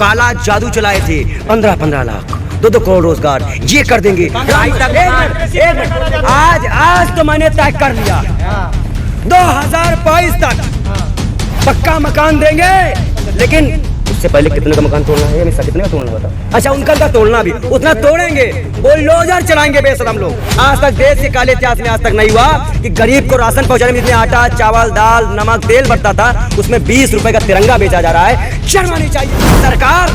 काला जादू चलाए थे 15-15 लाख 2-2 करोड़ रोजगार ये कर देंगे। आज तो मैंने तय कर लिया 2022 तक पक्का मकान देंगे, लेकिन उससे पहले कितने का मकान तोड़ना है, कितने का तोड़ना बता। अच्छा उनका का तोड़ना भी उतना तोड़ेंगे, बुलडोजर चलाएंगे बेशरम लोग। आज तक देश के काले इतिहास में आज तक नहीं हुआ कि गरीब को राशन पहुंचाने में जितने आटा चावल दाल नमक तेल बढ़ता था उसमें 20 रुपए का तिरंगा बेचा जा रहा है। शर्म आनी चाहिए। सरकार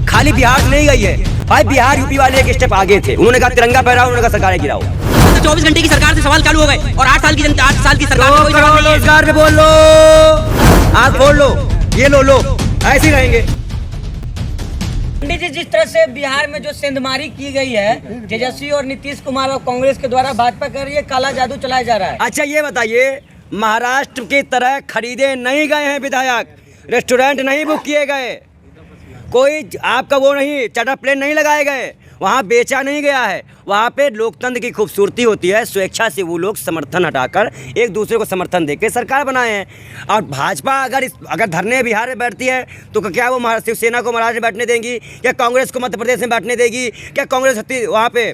खाली बिहार नहीं गई है भाई, बिहार यूपी वाले एक स्टेप आगे थे। उन्होंने कहा तिरंगा फहराओ, उन्होंने कहा सरकारें गिराओ। 24 घंटे की सरकार से सवाल चालू हो गए और 8 साल की जनता 8 साल की सरकार में कोई जवाब नहीं है। रोजगार पे बोल लो, आग फोड़ लो, ये लो ऐसे ही रहेंगे। पंडित जी, जिस तरह से बिहार में जो सेंधमारी की गई है तेजस्वी और नीतीश कुमार और कांग्रेस के द्वारा, भाजपा कर रही है काला जादू चलाया जा रहा है। अच्छा ये बताइए, महाराष्ट्र की तरह खरीदे नहीं गए हैं विधायक, रेस्टोरेंट नहीं बुक किए गए, कोई आपका वो नहीं चार्टर प्लेन नहीं लगाए गए, वहाँ बेचा नहीं गया है। वहाँ पे लोकतंत्र की खूबसूरती होती है, स्वेच्छा से वो लोग समर्थन हटाकर एक दूसरे को समर्थन देकर सरकार बनाए हैं। और भाजपा अगर धरने बिहार में बैठती है तो क्या वो शिवसेना को महाराष्ट्र में बैठने देंगी, क्या कांग्रेस को मध्य प्रदेश में बैठने देगी, क्या कांग्रेस वहाँ पे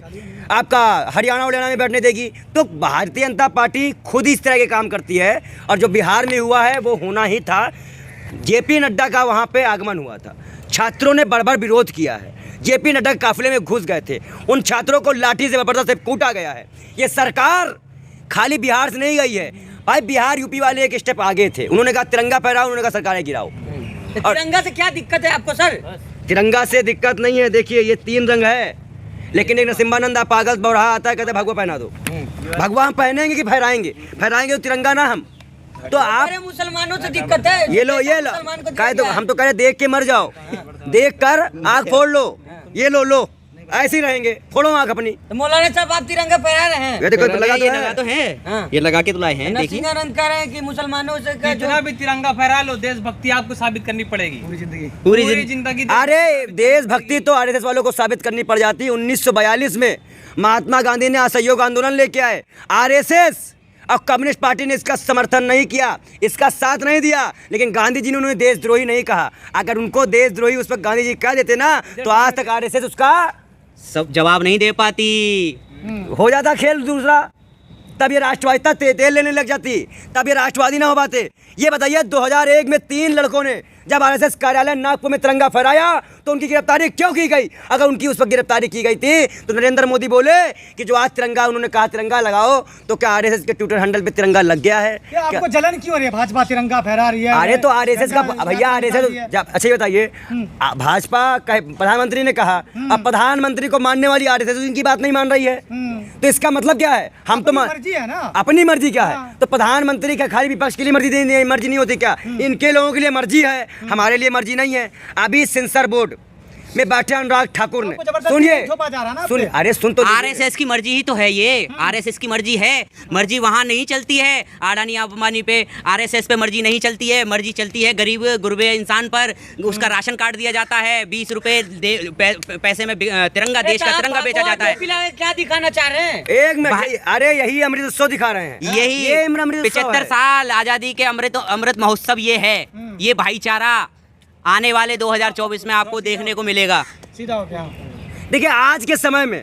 आपका हरियाणा में बैठने देगी? तो भारतीय जनता पार्टी खुद इस तरह के काम करती है। और जो बिहार में हुआ है वो होना ही था। JP नड्डा का वहाँ पे आगमन हुआ था, छात्रों ने बड़बड़ विरोध किया है, JP नड्डा के काफिले में घुस गए थे, उन छात्रों को लाठी से जबरदस्ती कूटा गया है। ये सरकार खाली बिहार से नहीं गई है भाई, बिहार यूपी वाले एक स्टेप आगे थे। उन्होंने कहा तिरंगा फहराओ, उन्होंने कहा सरकारें गिराओ। तो तिरंगा से क्या दिक्कत है आपको सर? तिरंगा से दिक्कत नहीं है, देखिए ये 3 रंग है, लेकिन एक नरसिम्हानंद पागल बौरा आता है, कहते भगवा पहना दो। भगवा हम पहनेंगे कि फहराएंगे? फहराएंगे तो तिरंगा ना हम। तो आप मुसलमानों से दिक्कत है, ये लो कहे तो हम तो कह रहे देख के मर जाओ, देख कर आँख फोड़ लो, ये लो ऐसे ही रहेंगे, फोड़ो आँख अपनी। तो मौलाना साहब आप तिरंगा फहरा रहे हैं? ये देखो लगा तो है, ये लगा के तो लाए हैं। देखिए नरसिंहानंद कह रहे हैं कि मुसलमानों से जितना भी तिरंगा फहरा लो, देशभक्ति आपको साबित करनी पड़ेगी पूरी जिंदगी। अरे देशभक्ति तो RSS वालों को साबित करनी पड़ जाती। 1942 में महात्मा गांधी ने असहयोग आंदोलन लेके आए, RSS और कम्युनिस्ट पार्टी ने इसका समर्थन नहीं किया, इसका साथ नहीं दिया, लेकिन गांधी जी ने उन्हें देशद्रोही नहीं कहा। अगर उनको देशद्रोही उस पर गांधी जी कह देते ना तो आज तक RSS उसका सब जवाब नहीं दे पाती, हो जाता खेल दूसरा। तब ये राष्ट्रवादिता तेल लेने लग जाती, तब ये राष्ट्रवादी ना हो पाते। ये बताइए 2001 में 3 लड़कों ने जब RSS कार्यालय नागपुर में तिरंगा फहराया तो उनकी गिरफ्तारी क्यों की गई? अगर उनकी उस पर गिरफ्तारी की गई थी तो नरेंद्र मोदी बोले कि जो आज तिरंगा उन्होंने कहा तिरंगा लगाओ, तो क्या RSS के ट्विटर हैंडल पे तिरंगा लग गया है? आपको जलन क्यों हो रही है? भाजपा तिरंगा फहरा रही है। अरे तो RSS का भैया, RSS अच्छा ये बताइए, भाजपा प्रधानमंत्री ने कहा, अब प्रधानमंत्री को मानने वाली RSS उनकी बात नहीं मान रही है, तो इसका मतलब क्या है? हम तो मर्जी है ना, अपनी मर्जी क्या है? तो प्रधानमंत्री का खाली विपक्ष के लिए मर्जी नहीं होती क्या? इनके लोगों के लिए मर्जी है, हमारे लिए मर्जी नहीं है। अभी सेंसर बोर्ड में बैठे अनुराग ठाकुर ने, सुनिए अरे सुन तो, RSS की मर्जी ही तो है ये, RSS की मर्जी है, मर्जी वहाँ नहीं चलती है अडानी अंबानी पे, RSS पे मर्जी नहीं चलती है, मर्जी चलती है गरीब गुरबे इंसान पर। उसका राशन कार्ड दिया जाता है, 20 रुपए पैसे में तिरंगा, देश का तिरंगा बेचा जाता है। क्या दिखाना चाह रहे हैं? एक मिनट, अरे यही अमृतोत्सव दिखा रहे हैं, यही 75 साल आजादी के अमृत महोत्सव ये है, ये भाईचारा आने वाले 2024 में आपको देखने को मिलेगा। सीधा हो गया। देखिए आज के समय में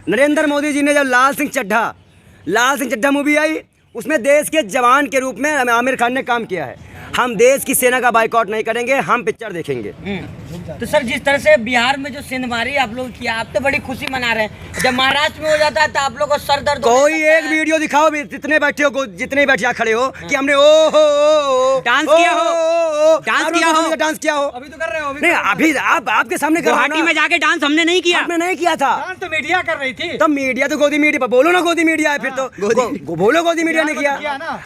नरेंद्र मोदी जी ने जब लाल सिंह चड्ढा मूवी आई, उसमें देश के जवान के रूप में आमिर खान ने काम किया है। हम देश की सेना का बाइकआउट नहीं करेंगे, हम पिक्चर देखेंगे। तो सर जिस तरह से बिहार में जो सेंधमारी आप लोग किया, आप तो बड़ी खुशी मना रहे हैं, जब महाराष्ट्र में हो जाता है तो आप लोग को सर दर्द। कोई एक वीडियो दिखाओ, जितने बैठे हो, जितने बैठे खड़े हो, कि हमने ओ डांस किया हो, डांस किया हो। अभी तो कर रहे हो। नहीं अभी आपके सामने गुवाहाटी में जाके डांस हमने नहीं किया, हमने नहीं किया था। डांस तो मीडिया कर रही थी। तो मीडिया तो गोदी मीडिया बोलो ना, गोदी मीडिया है फिर तो बोलो गोदी मीडिया ने किया।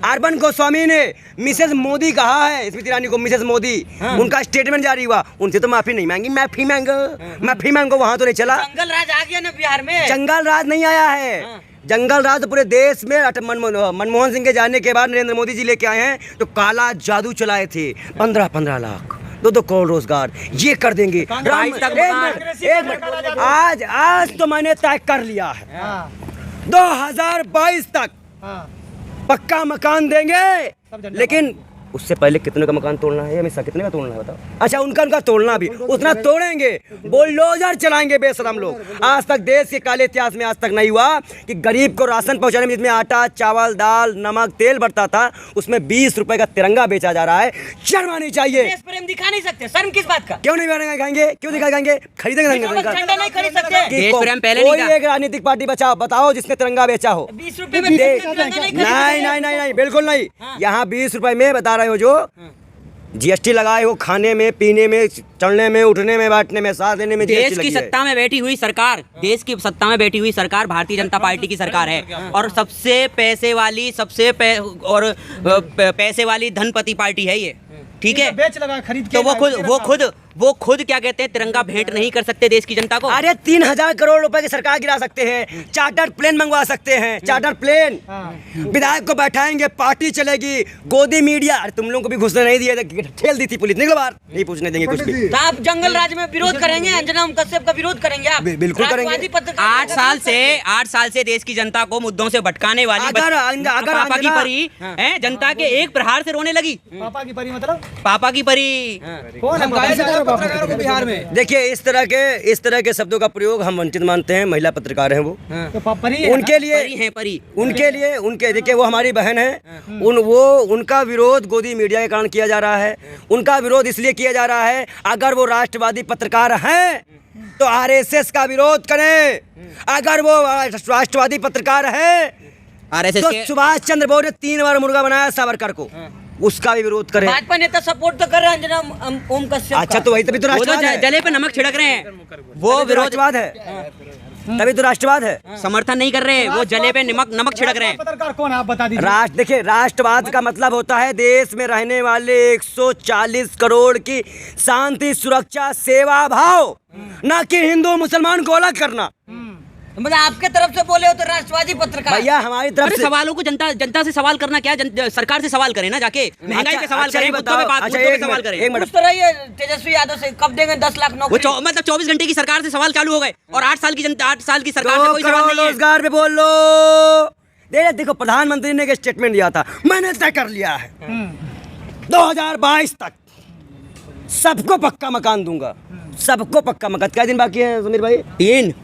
अर्बन गोस्वामी ने मिसेस मोदी कहा है, स्मृति ईरानी को मिसेस मोदी, उनका स्टेटमेंट जारी हुआ, उनसे तो माफी नहीं मांगी, माफी मांगो, वहाँ तो नहीं चला। जंगल राज आ गया ना बिहार में? जंगल राज नहीं आया है, जंगल राज तो पूरे देश में मनमोहन सिंह के जाने के बाद नरेंद्र मोदी जी लेके आए हैं। तो काला जादू चलाए थे 15-15 लाख 2-2 करोड़ रोजगार ये कर देंगे। आज तो मैंने तय कर लिया है 2022 तक पक्का मकान देंगे, लेकिन उससे पहले कितने का मकान तोड़ना है हमेशा, कितने का तोड़ना है बताओ। अच्छा उनका तोड़ना भी उतना तोड़ेंगे, बुलडोजर चलाएंगे बेशरम लोग। आज तक देश के काले इतिहास में आज तक नहीं हुआ कि गरीब को राशन पहुंचाने में जिसमें आटा चावल दाल नमक तेल बढ़ता था उसमें 20 रुपए का तिरंगा बेचा जा रहा है। शर्म आनी चाहिए। देश प्रेम दिखा नहीं सकते, शर्म किस बात का? क्यों नहीं दिखाएंगे, क्यों दिखाएंगे? खरीदेंगे झंडा नहीं खरीद सकते। देश प्रेम पहले नहीं कोई एक राजनीतिक पार्टी बताओ जिसने तिरंगा बेचा हो। 20 रुपए में तिरंगा नहीं खरीद सकते। नहीं बिल्कुल नहीं। यहाँ 20 रुपए में बता रहे हो जो जीएसटी लगाए हो खाने में पीने में चढ़ने में उठने में बैठने में सांस लेने में। देश की सत्ता में बैठी हुई सरकार, देश की सत्ता में बैठी हुई सरकार भारतीय जनता पार्टी की सरकार है और सबसे पैसे वाली धनपति पार्टी है ये, ठीक है। बेच लगा खरीद के तो वो खुद क्या कहते हैं तिरंगा भेंट नहीं कर सकते देश की जनता को। अरे 3000 करोड़ रुपए की सरकार गिरा सकते हैं, चार्टर प्लेन मंगवा सकते हैं, चार्टर प्लेन। विधायक को बैठाएंगे, पार्टी चलेगी, गोदी मीडिया। अरे तुम लोगों को भी घुसने नहीं दिया, ठेल दी थी पुलिस, निकलो बाहर, नहीं पूछने देंगे कुछ भी। तो आप जंगल राज में विरोध करेंगे, अंजना कश्यप का विरोध करेंगे आप? बिल्कुल करेंगे। 8 साल से देश की जनता को मुद्दों से भटकाने वाली पापा की परी है, जनता के एक प्रहार से रोने लगी। पापा की परी मतलब पापा की परी कौन है? पत्रकारों को बिहार में देखिए इस तरह के शब्दों का प्रयोग हम वंचित मानते हैं। महिला पत्रकार हैं वो, तो परी है उनके लिए उनके देखिए वो हमारी बहन है। उनका विरोध गोदी मीडिया के कारण किया जा रहा है। उनका विरोध इसलिए किया जा रहा है, अगर वो राष्ट्रवादी पत्रकार हैं तो आरएसएस का विरोध करें। अगर वो राष्ट्रवादी पत्रकार है आरएसएस तो सुभाष चंद्र बोस ने 3 बार मुर्गा बनाया सावरकर को, उसका भी विरोध करें। भाजपा नेता सपोर्ट तो कर रहे हैं अंजना ओम कश्यप। अच्छा तो वही तभी तो राष्ट्रवाद है। जले पे नमक छिड़क रहे हैं, वो विरोधवाद है, तभी तो राष्ट्रवाद है। समर्थन नहीं कर रहे हैं, वो जले पे नमक छिड़क रहे हैं। पत्रकार कौन है आप बता दीजिए। देखिए राष्ट्रवाद का मतलब होता है देश में रहने वाले 140 करोड़ की शांति सुरक्षा सेवा भाव, ना कि हिंदू मुसलमान को अलग करना। मतलब आपके तरफ से बोले हो तो राष्ट्रवादी पत्रकार। भैया हमारी तरफ से सवालों को जनता से सवाल करना क्या, सरकार से सवाल करें ना, जाके महंगाई पे सवाल करें, मुद्दों पे सवाल करें। कुछ तो रही है तेजस्वी यादव से कब देंगे 10 लाख नौकरी? मतलब 24 घंटे की सरकार से सवाल चालू हो गए और 8 साल की सरकार से कोई सवाल नहीं है। रोजगार पे बोल लो। देखो प्रधानमंत्री ने एक स्टेटमेंट दिया था, मैंने तय कर लिया है 2022 तक सबको पक्का मकान दूंगा, सबको पक्का मकान। क्या दिन बाकी है समीर भाई?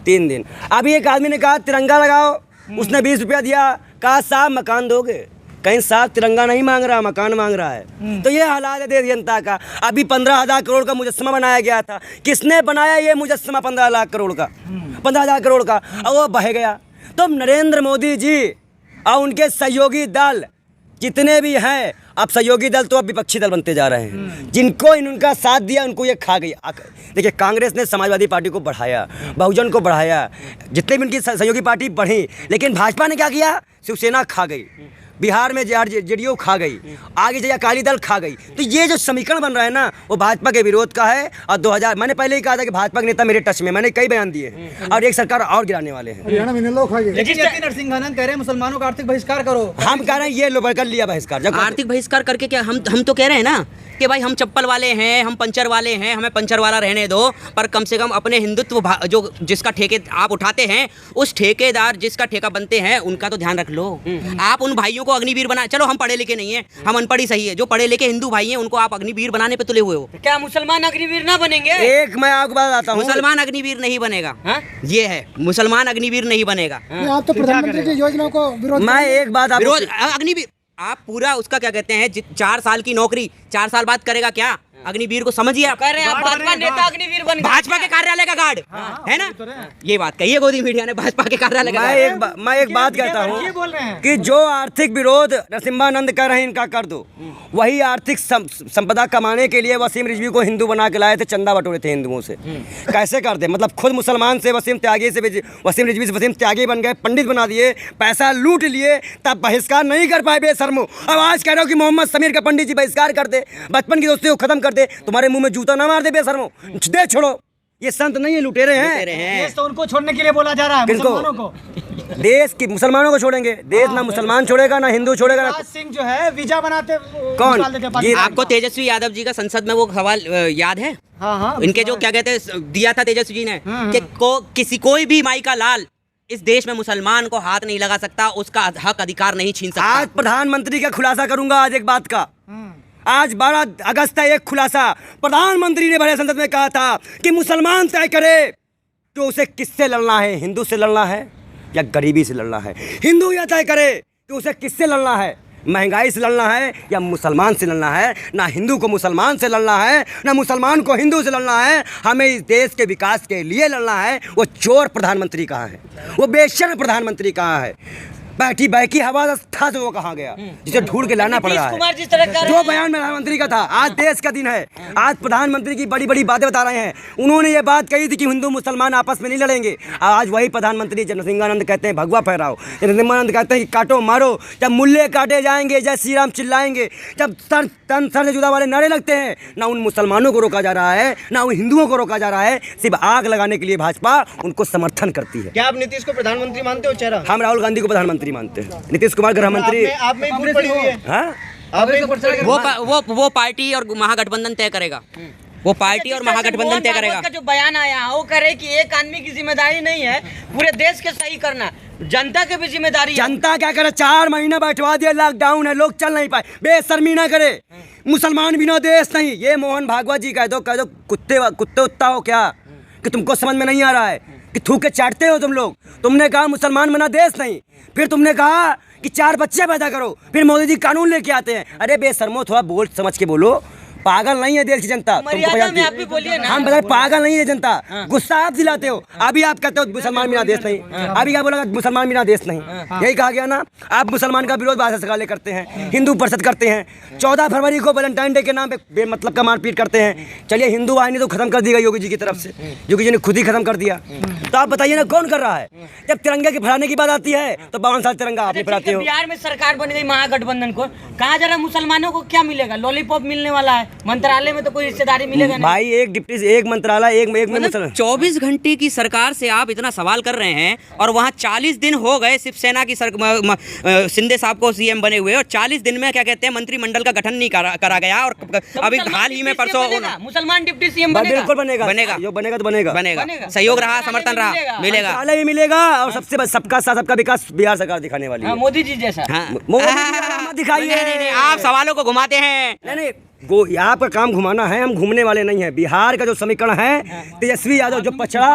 3 दिन। अभी एक आदमी ने कहा तिरंगा लगाओ, उसने 20 रुपया दिया, कहा साहब मकान दोगे? कहीं साहब तिरंगा नहीं मांग रहा, मकान मांग रहा है। तो ये हालात है देश जनता का। अभी 15,000 करोड़ का मुजस्समा बनाया गया था, किसने बनाया ये मुजस्समा 15,000 करोड़ का, 15,000 करोड़ का, और वो बह गया। तो नरेंद्र मोदी जी और उनके सहयोगी दल जितने भी हैं, अब सहयोगी दल तो अब विपक्षी दल बनते जा रहे हैं। जिनको इनका साथ दिया उनको ये खा गई। देखिए कांग्रेस ने समाजवादी पार्टी को बढ़ाया, बहुजन को बढ़ाया, जितने भी उनकी सहयोगी पार्टी बढ़ी, लेकिन भाजपा ने क्या किया? शिवसेना खा गई, बिहार में जेडीयू खा गई, आगे जाइए अकाली दल खा गई। तो ये जो समीकरण बन रहा है ना वो भाजपा के विरोध का है। और 2000 मैंने पहले ही कहा था कि भाजपा के नेता मेरे टच में, मैंने कई बयान दिए हैं और एक सरकार और गिराने वाले हैं। नरसिंहानंद कह रहे हैं मुसलमानों का आर्थिक बहिष्कार करो। हम कह रहे हैं ये लो कर लिया बहिष्कार। आर्थिक बहिष्कार करके क्या हम तो कह रहे हैं ना कि भाई हम चप्पल वाले हैं, हम पंचर वाले हैं, हमें पंचर वाला रहने दो, पर कम से कम अपने हिंदुत्व जो जिसका ठेके आप उठाते हैं, उस ठेकेदार जिसका ठेका बनते हैं उनका तो ध्यान रख लो। आप उन भाइयों को अग्निवीर बना, चलो हम पढ़े लिखे नहीं है, हम अनपढ़ ही सही है, जो पढ़े लिखे हिंदू भाई हैं उनको आप अग्निवीर बनाने पे तुले हुए हो। क्या मुसलमान अग्निवीर ना बनेंगे? एक मैं आपको बताता हूँ, मुसलमान अग्निवीर नहीं बनेगा। ये है, मुसलमान अग्निवीर नहीं बनेगा। आप तो प्रधानमंत्री की योजनाओं को विरोध। मैं एक बात विरोध अग्निवीर आप पूरा उसका क्या कहते हैं 4 साल की नौकरी 4 साल बाद करेगा क्या? अग्निवीर को समझिए आप। कह रहे हैं भाजपा नेता अग्निवीर बन गए। भाजपा के कार्यालय का गार्ड है ना, ये बात कही है गोदी मीडिया ने, भाजपा के कार्यालय का। मैं एक बात कहता हूँ कि जो आर्थिक विरोध नरसिम्हानंद कर रहे हैं इनका कर दो। वही आर्थिक संपदा कमाने के लिए वसीम रिजवी को हिंदू बना के लाए थे, चंदा बटोरे थे हिंदुओं से। कैसे कर दे? मतलब खुद मुसलमान से वसीम रिजवी से वसीम त्यागी बन गए, पंडित बना दिए, पैसा लूट लिए, तब बहिष्कार नहीं कर पाए बेशर्मो। अब आज कह रहे हो कि मोहम्मद समीर का पंडित जी बहिष्कार कर दे, बचपन की दोस्ती को खत्म दे, तुम्हारे मुंह में जूता ना मार दे बेशर्मो, दे छोड़ो। ये संत नहीं है, लुटेरे हैं। देश तो उनको छोड़ने के लिए बोला जा रहा है, मुसलमानों को। देश की मुसलमानों को छोड़ेंगे, देश ना मुसलमान छोड़ेगा ना हिंदू छोड़ेगा। राज सिंह जो है वीजा बनाते कौन? आपको तेजस्वी यादव जी का संसद में वो सवाल याद है? हाँ, इनके जो क्या कहते हैं दिया था तेजस्वी जी ने कि कोई भी माई का लाल इस देश में मुसलमान को हाथ नहीं लगा सकता, उसका हक अधिकार नहीं छीन सकता। आज प्रधानमंत्री का खुलासा करूंगा आज एक बात का, आज 12 अगस्त का एक खुलासा प्रधानमंत्री ने बड़े संसद में कहा था कि मुसलमान तय करे कि उसे किससे लड़ना है, हिंदू से लड़ना है या गरीबी से लड़ना है। हिंदू यह तय करे कि उसे किससे लड़ना है, महंगाई से लड़ना है या मुसलमान से लड़ना है। ना हिंदू को मुसलमान से लड़ना है, ना मुसलमान को हिंदू से लड़ना है। हमें इस देश के विकास के लिए लड़ना है। वो चोर प्रधानमंत्री कहाँ है, वो बेशर्म प्रधानमंत्री कहाँ है, बैठी बैठी हवा था तो वो कहाँ गया, जिसे ढूंढ के लाना पड़ रहा नीतीश कुमार जिस तरह कर है। रहे जो हैं- बयान प्रधानमंत्री का था, आज देश का दिन है, आज प्रधानमंत्री की बड़ी बड़ी बातें बता रहे हैं। उन्होंने ये बात कही थी कि हिंदू मुसलमान आपस में नहीं लड़ेंगे। आज वही प्रधानमंत्री नरसिंहानंद कहते हैं भगवा फहराओ, नरसिंहानंद कहते हैं कि काटो मारो। जब मुल्ले काटे जाएंगे, जय श्री राम चिल्लाएंगे, जब तन से जुदा वाले नारे लगते हैं, ना उन मुसलमानों को रोका जा रहा है, ना उन हिंदुओं को रोका जा रहा है। सिर्फ आग लगाने के लिए भाजपा उनको समर्थन करती है। क्या आप नीतीश को प्रधानमंत्री मानते हो चेहरा? हम राहुल गांधी को प्रधानमंत्री मानते हैं, नीतीश कुमार गृह मंत्री। आप में फूट पड़ी हुई है। हाँ, आप में फूट पड़ी हुई है। वो पार्टी और महागठबंधन तय करेगा। वो पार्टी और महागठबंधन तय करेगा। का जो बयान आया वो कह रहे कि एक आदमी की जिम्मेदारी नहीं है पूरे देश के सही करना, जनता की भी जिम्मेदारी है। जनता क्या करे, 4 महीने बैठवा दिया, लॉकडाउन है, लोग चल नहीं पाए। बेशर्मी ना करे, मुसलमान बिना देश नहीं। ये मोहन भागवत जी कह दो कुत्ते उत्ता हो क्या, कि तुमको समझ में नहीं आ रहा है कि थूके चाटते हो तुम लोग। तुमने कहा मुसलमान बिना देश नहीं, फिर तुमने कहा कि 4 बच्चे पैदा करो, फिर मोदी जी कानून लेके आते हैं। अरे बेशर्मो, थोड़ा बोल समझ के बोलो। पागल नहीं है देश की जनता, तुमको मर्यादा में आप भी बोलिए ना। हम बताए पागल नहीं है जनता। गुस्सा आप दिलाते हो। अभी आप कहते हो मुसलमान बिना देश नहीं, अभी क्या बोला, मुसलमान बिना देश नहीं, यही कहा गया ना। आप मुसलमान का विरोध भाषा सकाले करते हैं, हिंदू परिषद करते हैं, 14 फरवरी को वैलेंटाइन डे के नाम पे बेमतलब का मारपीट करते हैं। चलिए हिंदू वाहिनी तो खत्म कर दी गई योगी जी की तरफ से, योगी जी ने खुद ही खत्म कर दिया। तो आप बताइए ना कौन कर रहा है। जब तिरंगे के फहराने की बात आती है तो 52 साल तिरंगा आप नहीं फहराते हो। बिहार में सरकार बन गई महागठबंधन को, कहा जा रहा है मुसलमानों को क्या मिलेगा, लॉलीपॉप मिलने वाला है, मंत्रालय में तो कोई हिस्सेदारी मिलेगा नहीं। भाई एक डिप्टी, एक मंत्रालय, एक में मुसलमान। 24 घंटे की सरकार से आप इतना सवाल कर रहे हैं और वहाँ 40 दिन हो गए शिवसेना की शिंदे साहब को सीएम बने हुए, और 40 दिन में क्या कहते हैं मंत्रिमंडल का गठन नहीं करा गया। और अभी हाल ही में परसों मुसलमान डिप्टी सीएम बनेगा। बिल्कुल बनेगा, बनेगा। जो बनेगा तो बनेगा, बनेगा। सहयोग रहा, समर्थन रहा, मिलेगा। मंत्रालय भी मिलेगा। और सबसे बड़ा सबका साथ सबका विकास बिहार सरकार दिखाने वाली है। मोदी जी जैसा। हाँ। मोदी जी मत दिखाइए। नहीं, आप सवालों को घुमाते हैं। नहीं, यहाँ पर काम घुमाना है, हम घूमने वाले नहीं हैं। बिहार का जो समीकरण है, तेजस्वी यादव जो पिछड़ा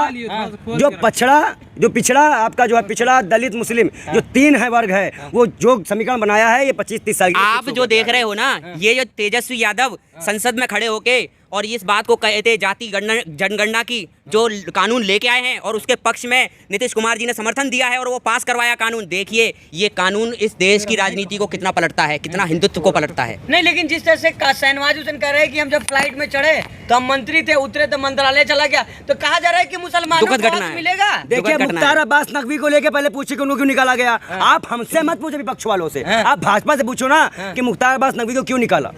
आपका जो है, पिछड़ा दलित मुस्लिम जो 3 है वर्ग है, वो जो समीकरण बनाया है, ये 25-30 साल आप जो देख रहे हो ना, ये जो तेजस्वी यादव संसद में खड़े होके और इस बात को कहते जाति जनगणना की जो कानून लेके आए हैं और उसके पक्ष में नीतीश कुमार जी ने समर्थन दिया है और वो पास करवाया कानून। देखिए ये कानून इस देश की राजनीति को कितना पलटता है, कितना हिंदुत्व को पलटता है। नहीं, लेकिन जिस तरह से शहनवाज हुसैन कह रहे हैं कि हम जब फ्लाइट में चढ़े तो हम मंत्री थे, उतरे तो मंत्रालय चला गया, तो कहा जा रहा है कि मुसलमानों दुखद को घटना हक है। मिलेगा। देखिए मुख्तार अब्बास नकवी को लेके पहले पूछे कि उनको क्यों निकाला गया। आप हमसे मत पूछे विपक्ष वालों से, आप भाजपा से पूछो ना कि मुख्तार अब्बास नकवी को क्यों निकाला।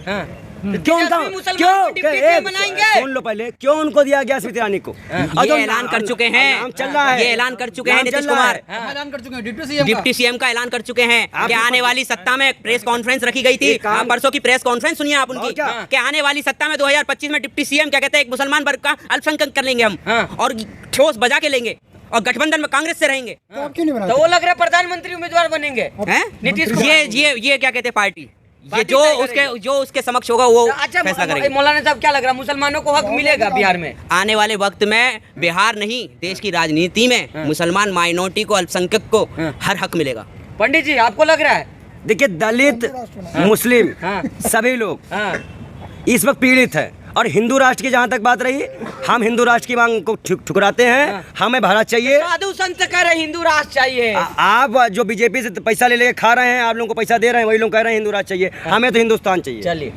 क्यों सुन लो पहले, क्यों उनको दिया गया स्मृति ईरानी को। ये ऐलान कर चुके हैं, चल रहा है, ये ऐलान कर चुके हैं नीतीश कुमार, ऐलान कर चुके हैं डिप्टी सीएम का ऐलान कर चुके हैं कि आने वाली सत्ता में प्रेस कॉन्फ्रेंस रखी गई थी। परसों की प्रेस कॉन्फ्रेंस सुनिए आप उनकी, कि आने वाली सत्ता में 2025 में डिप्टी सीएम क्या कहते हैं, एक मुसलमान वर्ग का अल्पसंख्यक कर लेंगे हम और ठोस बजा के लेंगे और गठबंधन में कांग्रेस से रहेंगे। तो वो लग रहा है प्रधानमंत्री उम्मीदवार बनेंगे नीतीश कुमार। ये क्या कहते हैं पार्टी, ये जो उसके समक्ष होगा वो फैसला करेंगे। मौलाना साहब क्या लग रहा है, मुसलमानों को हक मिलेगा बिहार में? आने वाले वक्त में बिहार नहीं देश की राजनीति में मुसलमान माइनॉरिटी को, अल्पसंख्यक को हर हक मिलेगा। पंडित जी आपको लग रहा है? देखिए दलित मुस्लिम सभी लोग इस वक्त पीड़ित है। और हिंदू राष्ट्र की जहाँ तक बात रही, हम हिंदू राष्ट्र की मांग को ठुकराते हैं। हमें भारत चाहिए। साधु संत कह रहे हिंदू राष्ट्र चाहिए। आप जो बीजेपी से पैसा ले लेके खा रहे हैं, आप लोगों को पैसा दे रहे हैं, वही लोग कह रहे हैं हिंदू राष्ट्र चाहिए। हमें तो हिंदुस्तान चाहिए। चलिए।